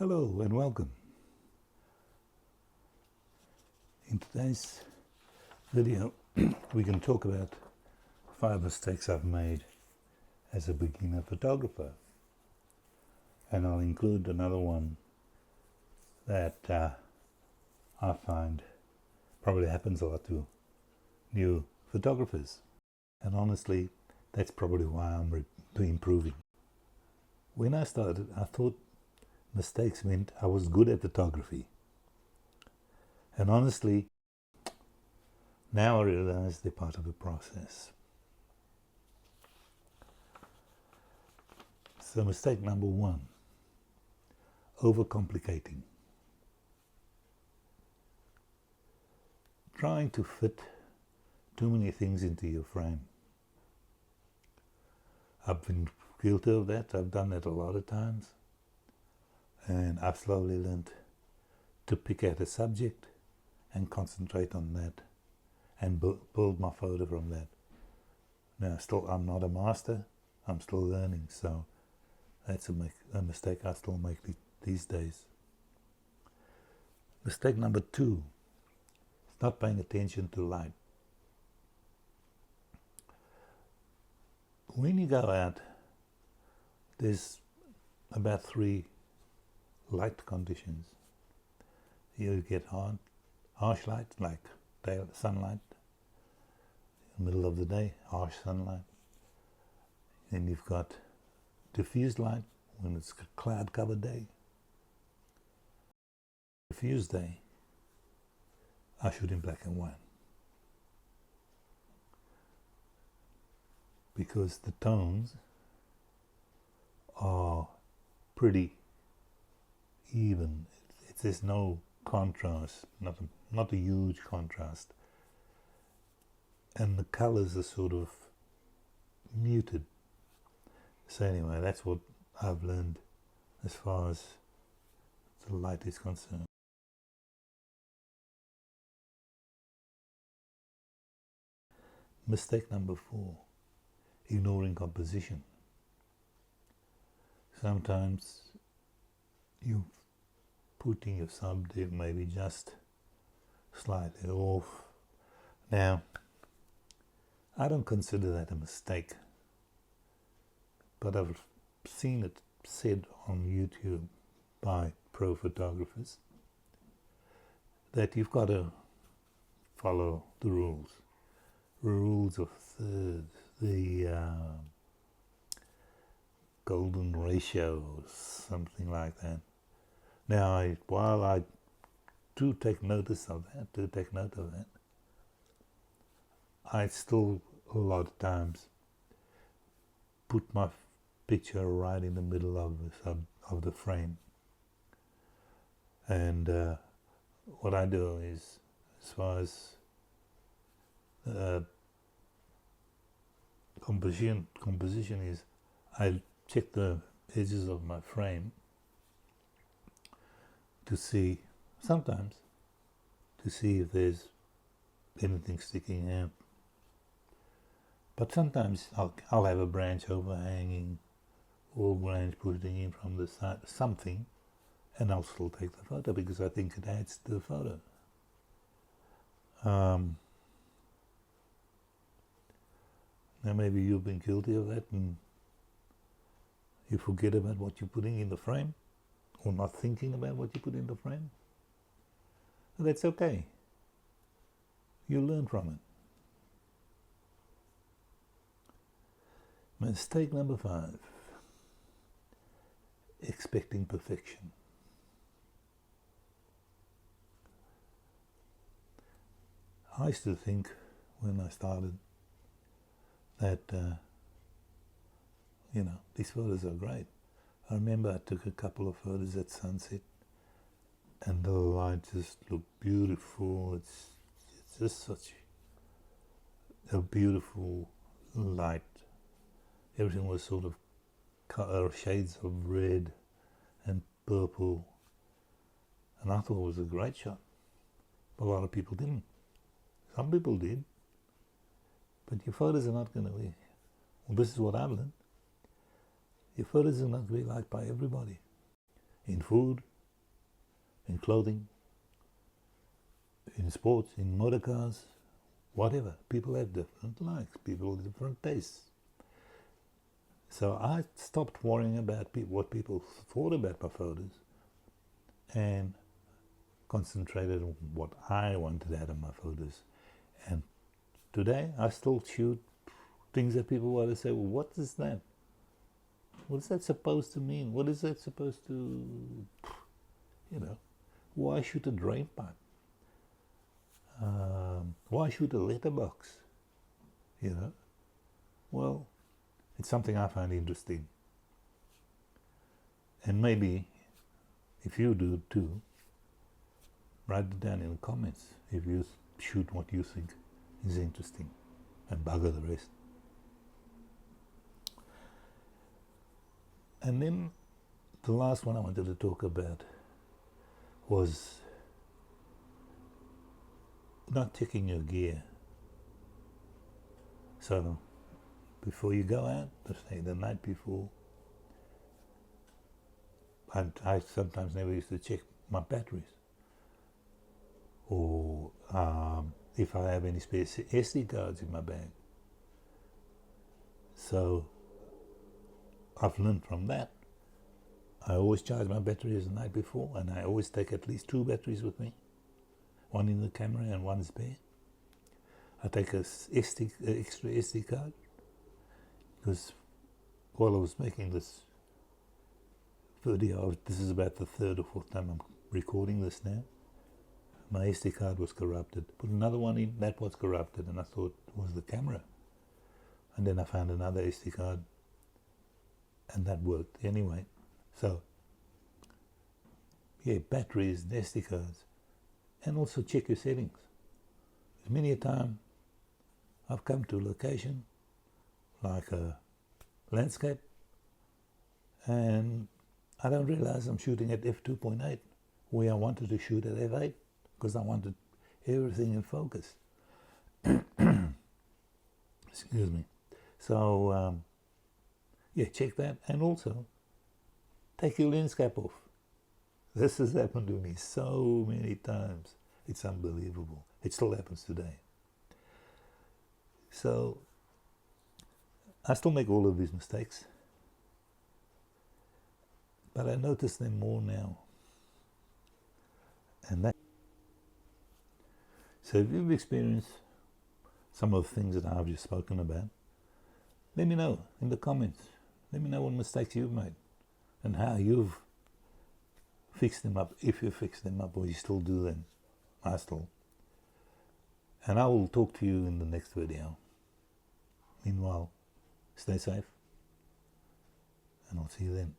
Hello and welcome. In today's video we can talk about 5 mistakes I've made as a beginner photographer, and I'll include another one that I find probably happens a lot to new photographers, and honestly that's probably why I'm improving. When I started I thought mistakes meant I was good at photography, and honestly now I realize they're part of the process. So mistake number 1, overcomplicating. Trying to fit too many things into your frame. I've been guilty of that. I've done that a lot of times, and I've slowly learned to pick out a subject and concentrate on that and build my photo from that. Now I'm not a master, I'm still learning, so that's a mistake I still make these days. Mistake number 2 is not paying attention to light. When you go out, there's about 3 light conditions. You get harsh light, like sunlight, in the middle of the day, harsh sunlight. Then you've got diffused light when it's a cloud-covered day. Diffused day, I shoot in black and white, because the tones are pretty even. There's no contrast, not a huge contrast, and the colors are sort of muted. So anyway, that's what I've learned as far as the light is concerned. Mistake number 4, ignoring composition. Sometimes you putting your subject maybe just slightly off. Now, I don't consider that a mistake, but I've seen it said on YouTube by pro photographers that you've got to follow the rules of the golden ratio, or something like that. Now, while I do take notice of that, I still a lot of times put my picture right in the middle of the frame. And what I do is, as far as composition is, I check the edges of my frame to see, sometimes, to see if there's anything sticking out. But sometimes I'll have a branch overhanging, or branch putting in from the side, something, and I'll still take the photo because I think it adds to the photo. Now maybe you've been guilty of that and you forget about what you're putting in the frame, or not thinking about what you put in the frame. That's okay. You learn from it. Mistake number 5, expecting perfection. I used to think when I started that these photos are great. I remember I took a couple of photos at sunset and the light just looked beautiful. It's just such a beautiful light. Everything was sort of shades of red and purple, and I thought it was a great shot. But a lot of people didn't. Some people did, but your photos are not going to be, well, this is what I've learned, your photos are not going to be liked by everybody. In food, in clothing, in sports, in motor cars, whatever. People have different likes, people have different tastes. So I stopped worrying about what people thought about my photos and concentrated on what I wanted out of my photos. And today I still shoot things that people want to say, well, what is that? What is that supposed to mean? What is that supposed to, why shoot a drain pipe? Why shoot a letterbox? Well, it's something I find interesting. And maybe, if you do too, write it down in the comments if you shoot what you think is interesting and bugger the rest. And then the last one I wanted to talk about was not checking your gear. So before you go out, let's say the night before, I sometimes never used to check my batteries, or if I have any spare SD cards in my bag. So I've learned from that. I always charge my batteries the night before, and I always take at least 2 batteries with me, one in the camera and one spare. I take a extra SD card, because while I was making this video, this is about the 3rd or 4th time I'm recording this now, my SD card was corrupted. Put another one in, that was corrupted, and I thought it was the camera. And then I found another SD card, and that worked anyway. So, yeah, batteries, SD cards, and also check your settings. Many a time I've come to a location like a landscape, and I don't realize I'm shooting at f2.8 where I wanted to shoot at f8 because I wanted everything in focus. Excuse me. So yeah, check that, and also take your lens cap off. This has happened to me so many times. It's unbelievable. It still happens today. So I still make all of these mistakes, but I notice them more now. And that. So if you've experienced some of the things that I've just spoken about, let me know in the comments. Let me know what mistakes you've made and how you've fixed them up, if you fix them up or you still do them. I still. And I will talk to you in the next video. Meanwhile, stay safe, and I'll see you then.